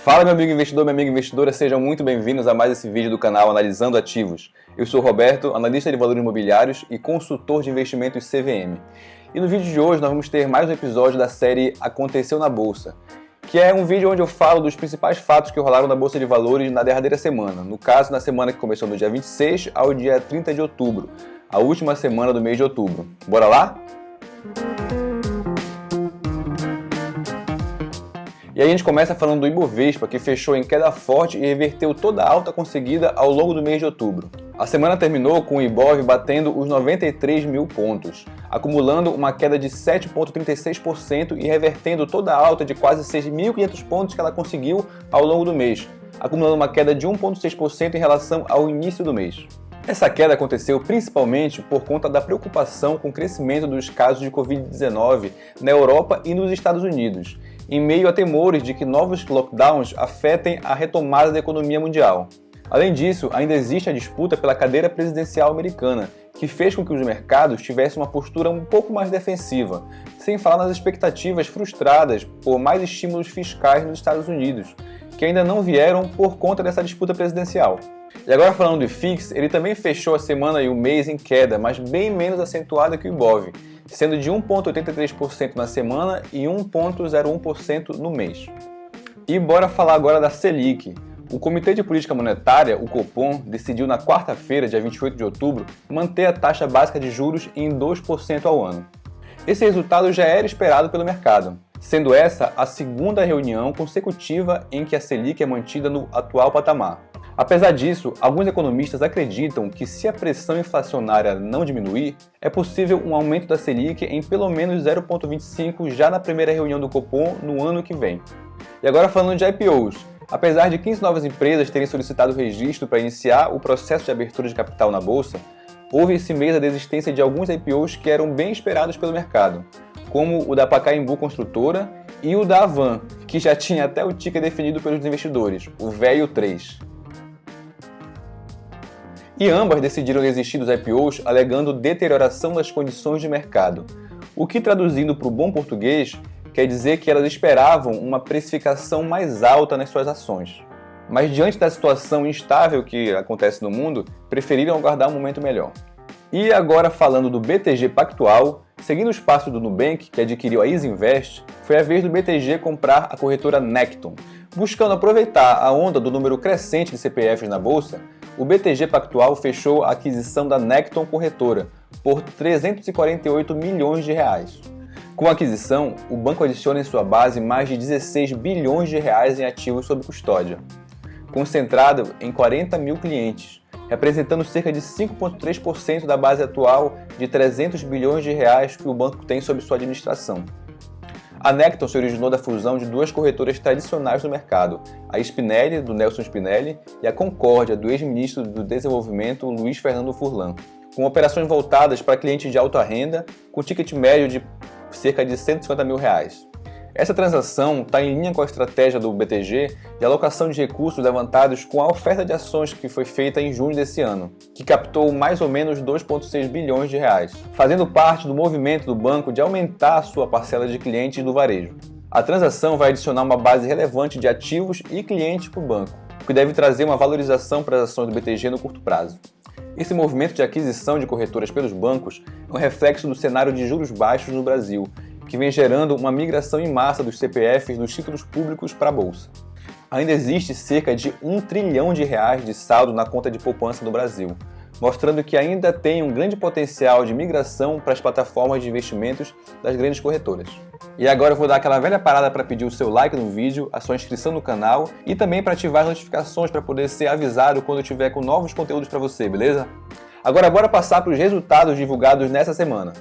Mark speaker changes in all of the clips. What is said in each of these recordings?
Speaker 1: Fala meu amigo investidor, minha amiga investidora, sejam muito bem-vindos a mais esse vídeo do canal Analisando Ativos. Eu sou o Roberto, analista de valores imobiliários e consultor de investimentos CVM. E no vídeo de hoje nós vamos ter mais um episódio da série Aconteceu na Bolsa, que é um vídeo onde eu falo dos principais fatos que rolaram na Bolsa de Valores na derradeira semana. No caso, na semana que começou do dia 26 ao dia 30 de outubro, a última semana do mês de outubro. Bora lá? E aí a gente começa falando do Ibovespa, que fechou em queda forte e reverteu toda a alta conseguida ao longo do mês de outubro. A semana terminou com o Ibov batendo os 93 mil pontos, acumulando uma queda de 7,36% e revertendo toda a alta de quase 6.500 pontos que ela conseguiu ao longo do mês, acumulando uma queda de 1,6% em relação ao início do mês. Essa queda aconteceu principalmente por conta da preocupação com o crescimento dos casos de Covid-19 na Europa e nos Estados Unidos, em meio a temores de que novos lockdowns afetem a retomada da economia mundial. Além disso, ainda existe a disputa pela cadeira presidencial americana, que fez com que os mercados tivessem uma postura um pouco mais defensiva, sem falar nas expectativas frustradas por mais estímulos fiscais nos Estados Unidos, que ainda não vieram por conta dessa disputa presidencial. E agora falando do IFIX, ele também fechou a semana e o mês em queda, mas bem menos acentuada que o Ibov, sendo de 1,83% na semana e 1,01% no mês. E bora falar agora da Selic. O Comitê de Política Monetária, o Copom, decidiu na quarta-feira, dia 28 de outubro, manter a taxa básica de juros em 2% ao ano. Esse resultado já era esperado pelo mercado, sendo essa a segunda reunião consecutiva em que a Selic é mantida no atual patamar. Apesar disso, alguns economistas acreditam que se a pressão inflacionária não diminuir, é possível um aumento da Selic em pelo menos 0,25 já na primeira reunião do Copom no ano que vem. E agora falando de IPOs, apesar de 15 novas empresas terem solicitado registro para iniciar o processo de abertura de capital na Bolsa, houve esse mês a desistência de alguns IPOs que eram bem esperados pelo mercado, como o da Pacaembu Construtora e o da Avan, que já tinha até o ticker definido pelos investidores, o VEIO 3. E ambas decidiram desistir dos IPOs alegando deterioração das condições de mercado, o que traduzindo para o bom português quer dizer que elas esperavam uma precificação mais alta nas suas ações. Mas diante da situação instável que acontece no mundo, preferiram aguardar um momento melhor. E agora falando do BTG Pactual, seguindo os passos do Nubank, que adquiriu a Isinvest, foi a vez do BTG comprar a corretora Necton. Buscando aproveitar a onda do número crescente de CPFs na bolsa, o BTG Pactual fechou a aquisição da Necton Corretora por 348 milhões de reais. Com a aquisição, o banco adiciona em sua base mais de 16 bilhões de reais em ativos sob custódia, concentrado em 40 mil clientes, representando cerca de 5,3% da base atual de 300 bilhões de reais que o banco tem sob sua administração. A Necton se originou da fusão de duas corretoras tradicionais do mercado, a Spinelli, do Nelson Spinelli, e a Concórdia, do ex-ministro do Desenvolvimento Luiz Fernando Furlan, com operações voltadas para clientes de alta renda, com ticket médio de cerca de 150 mil reais. Essa transação está em linha com a estratégia do BTG de alocação de recursos levantados com a oferta de ações que foi feita em junho desse ano, que captou mais ou menos 2,6 bilhões de reais, fazendo parte do movimento do banco de aumentar a sua parcela de clientes do varejo. A transação vai adicionar uma base relevante de ativos e clientes para o banco, o que deve trazer uma valorização para as ações do BTG no curto prazo. Esse movimento de aquisição de corretoras pelos bancos é um reflexo do cenário de juros baixos no Brasil, que vem gerando uma migração em massa dos CPFs dos títulos públicos para a Bolsa. Ainda existe cerca de 1 trilhão de reais de saldo na conta de poupança no Brasil, mostrando que ainda tem um grande potencial de migração para as plataformas de investimentos das grandes corretoras. E agora eu vou dar aquela velha parada para pedir o seu like no vídeo, a sua inscrição no canal e também para ativar as notificações para poder ser avisado quando eu tiver com novos conteúdos para você, beleza? Agora bora passar para os resultados divulgados nessa semana.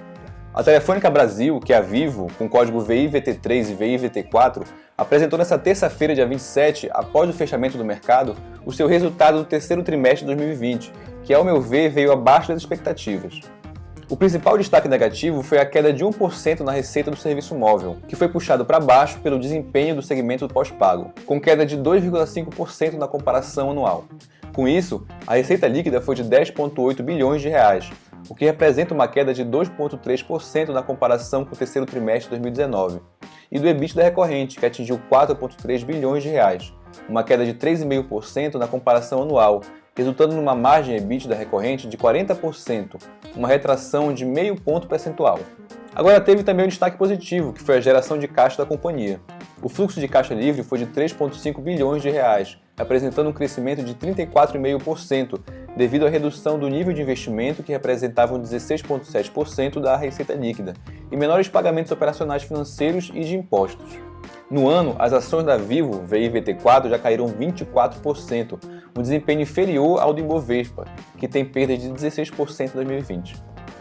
Speaker 1: A Telefônica Brasil, que é a Vivo, com código VIVT3 e VIVT4, apresentou nesta terça-feira, dia 27, após o fechamento do mercado, o seu resultado do terceiro trimestre de 2020, que, ao meu ver, veio abaixo das expectativas. O principal destaque negativo foi a queda de 1% na receita do serviço móvel, que foi puxado para baixo pelo desempenho do segmento do pós-pago, com queda de 2,5% na comparação anual. Com isso, a receita líquida foi de 10,8 bilhões de reais, o que representa uma queda de 2,3% na comparação com o terceiro trimestre de 2019, e do EBITDA recorrente, que atingiu 4,3 bilhões de reais, uma queda de 3,5% na comparação anual, resultando numa margem EBITDA recorrente de 40%, uma retração de meio ponto percentual. Agora teve também um destaque positivo, que foi a geração de caixa da companhia. O fluxo de caixa livre foi de 3,5 bilhões de reais, apresentando um crescimento de 34,5%, devido à redução do nível de investimento, que representavam 16,7% da receita líquida, e menores pagamentos operacionais financeiros e de impostos. No ano, as ações da Vivo, VIVT4, já caíram 24%, um desempenho inferior ao do Ibovespa, que tem perda de 16% em 2020.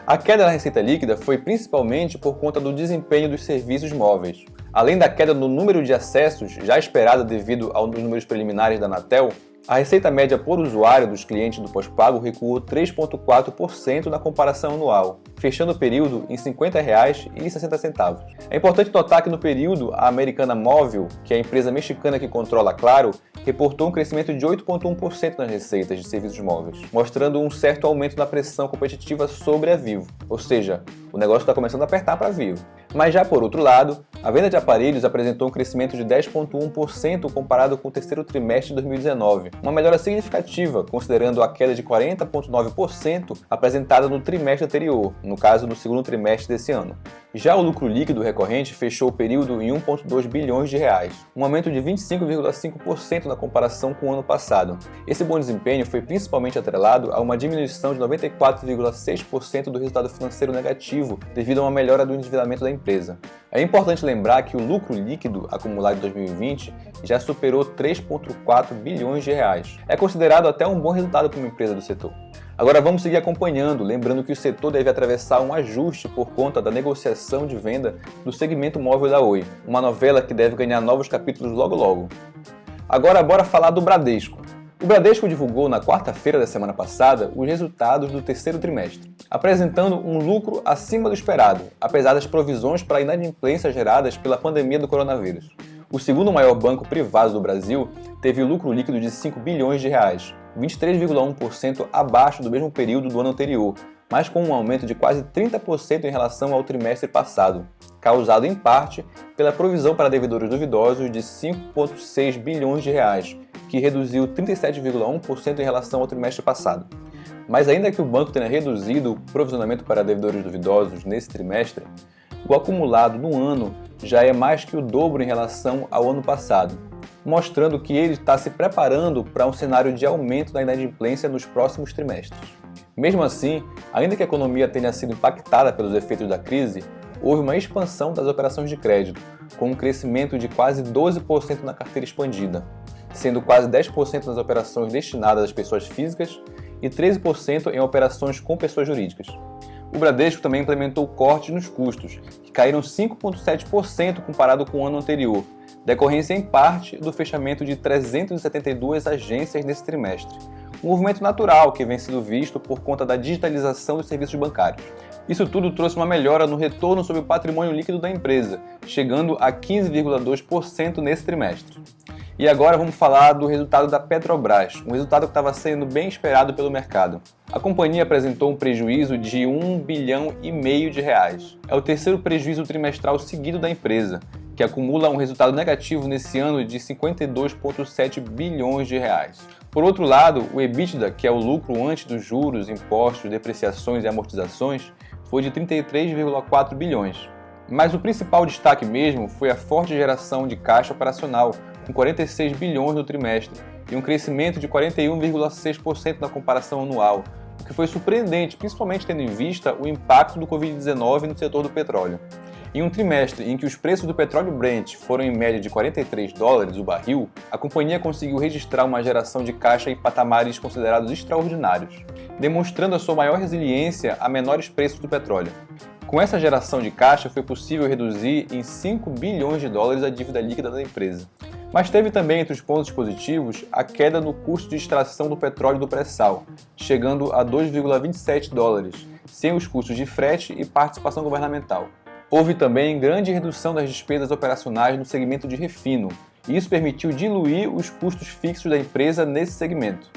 Speaker 1: A queda da receita líquida foi principalmente por conta do desempenho dos serviços móveis. Além da queda no número de acessos, já esperada devido aos números preliminares da Anatel, a receita média por usuário dos clientes do pós-pago recuou 3,4% na comparação anual, fechando o período em R$ 50,60. É importante notar que no período, a Americana Móvil, que é a empresa mexicana que controla a Claro, reportou um crescimento de 8,1% nas receitas de serviços móveis, mostrando um certo aumento na pressão competitiva sobre a Vivo, ou seja, o negócio está começando a apertar para a Vivo. Mas já por outro lado, a venda de aparelhos apresentou um crescimento de 10,1% comparado com o terceiro trimestre de 2019, uma melhora significativa considerando a queda de 40,9% apresentada no trimestre anterior, no caso do segundo trimestre desse ano. Já o lucro líquido recorrente fechou o período em 1,2 bilhões de reais, um aumento de 25,5% na comparação com o ano passado. Esse bom desempenho foi principalmente atrelado a uma diminuição de 94,6% do resultado financeiro negativo devido a uma melhora do endividamento da empresa. É importante lembrar que o lucro líquido acumulado em 2020 já superou 3,4 bilhões de reais. É considerado até um bom resultado para uma empresa do setor. Agora vamos seguir acompanhando, lembrando que o setor deve atravessar um ajuste por conta da negociação de venda do segmento móvel da Oi, uma novela que deve ganhar novos capítulos logo logo. Agora bora falar do Bradesco. O Bradesco divulgou na quarta-feira da semana passada os resultados do terceiro trimestre, apresentando um lucro acima do esperado, apesar das provisões para inadimplência geradas pela pandemia do coronavírus. O segundo maior banco privado do Brasil teve lucro líquido de 5 bilhões de reais, 23,1% abaixo do mesmo período do ano anterior, mas com um aumento de quase 30% em relação ao trimestre passado, causado em parte pela provisão para devedores duvidosos de 5,6 bilhões de reais, que reduziu 37,1% em relação ao trimestre passado. Mas ainda que o banco tenha reduzido o provisionamento para devedores duvidosos nesse trimestre, o acumulado no ano já é mais que o dobro em relação ao ano passado, mostrando que ele está se preparando para um cenário de aumento da inadimplência nos próximos trimestres. Mesmo assim, ainda que a economia tenha sido impactada pelos efeitos da crise, houve uma expansão das operações de crédito, com um crescimento de quase 12% na carteira expandida, sendo quase 10% nas operações destinadas às pessoas físicas e 13% em operações com pessoas jurídicas. O Bradesco também implementou cortes nos custos, que caíram 5,7% comparado com o ano anterior, decorrência em parte do fechamento de 372 agências nesse trimestre, um movimento natural que vem sendo visto por conta da digitalização dos serviços bancários. Isso tudo trouxe uma melhora no retorno sobre o patrimônio líquido da empresa, chegando a 15,2% nesse trimestre. E agora vamos falar do resultado da Petrobras, um resultado que estava sendo bem esperado pelo mercado. A companhia apresentou um prejuízo de 1,5 bilhão de reais. É o terceiro prejuízo trimestral seguido da empresa, que acumula um resultado negativo nesse ano de 52,7 bilhões de reais. Por outro lado, o EBITDA, que é o lucro antes dos juros, impostos, depreciações e amortizações, foi de 33,4 bilhões. Mas o principal destaque mesmo foi a forte geração de caixa operacional, com 46 bilhões no trimestre, e um crescimento de 41,6% na comparação anual, o que foi surpreendente, principalmente tendo em vista o impacto do Covid-19 no setor do petróleo. Em um trimestre em que os preços do petróleo Brent foram em média de $43 o barril, a companhia conseguiu registrar uma geração de caixa em patamares considerados extraordinários, demonstrando a sua maior resiliência a menores preços do petróleo. Com essa geração de caixa, foi possível reduzir em 5 bilhões de dólares a dívida líquida da empresa. Mas teve também entre os pontos positivos a queda no custo de extração do petróleo do pré-sal, chegando a $2,27, sem os custos de frete e participação governamental. Houve também grande redução das despesas operacionais no segmento de refino, e isso permitiu diluir os custos fixos da empresa nesse segmento.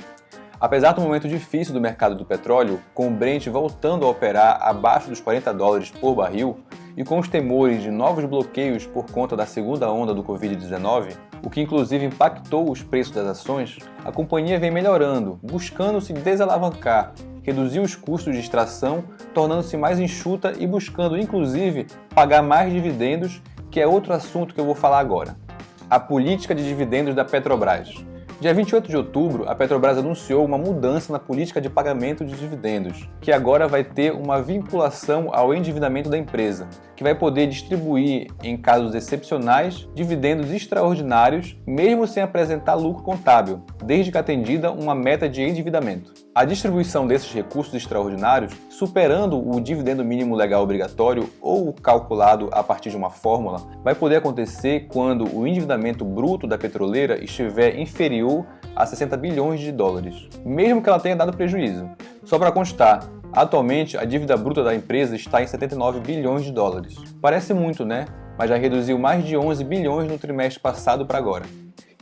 Speaker 1: Apesar do momento difícil do mercado do petróleo, com o Brent voltando a operar abaixo dos $40 por barril, e com os temores de novos bloqueios por conta da segunda onda do Covid-19, o que inclusive impactou os preços das ações, a companhia vem melhorando, buscando se desalavancar, reduzir os custos de extração, tornando-se mais enxuta e buscando inclusive pagar mais dividendos, que é outro assunto que eu vou falar agora. A política de dividendos da Petrobras. Dia 28 de outubro, a Petrobras anunciou uma mudança na política de pagamento de dividendos, que agora vai ter uma vinculação ao endividamento da empresa, que vai poder distribuir, em casos excepcionais, dividendos extraordinários, mesmo sem apresentar lucro contábil, desde que atendida uma meta de endividamento. A distribuição desses recursos extraordinários, superando o dividendo mínimo legal obrigatório ou calculado a partir de uma fórmula, vai poder acontecer quando o endividamento bruto da petroleira estiver inferior a 60 bilhões de dólares, mesmo que ela tenha dado prejuízo. Só para constar, atualmente a dívida bruta da empresa está em 79 bilhões de dólares. Parece muito, né? Mas já reduziu mais de 11 bilhões no trimestre passado para agora.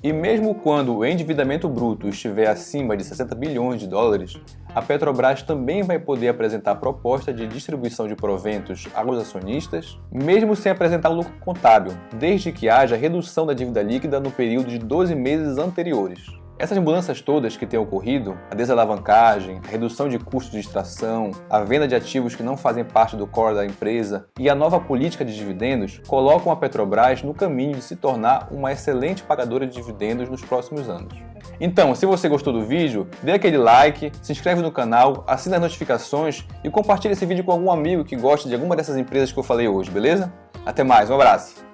Speaker 1: E mesmo quando o endividamento bruto estiver acima de 60 bilhões de dólares, a Petrobras também vai poder apresentar proposta de distribuição de proventos aos acionistas, mesmo sem apresentar lucro contábil, desde que haja redução da dívida líquida no período de 12 meses anteriores. Essas mudanças todas que têm ocorrido, a desalavancagem, a redução de custos de extração, a venda de ativos que não fazem parte do core da empresa e a nova política de dividendos, colocam a Petrobras no caminho de se tornar uma excelente pagadora de dividendos nos próximos anos. Então, se você gostou do vídeo, dê aquele like, se inscreve no canal, assina as notificações e compartilhe esse vídeo com algum amigo que gosta de alguma dessas empresas que eu falei hoje, beleza? Até mais, um abraço!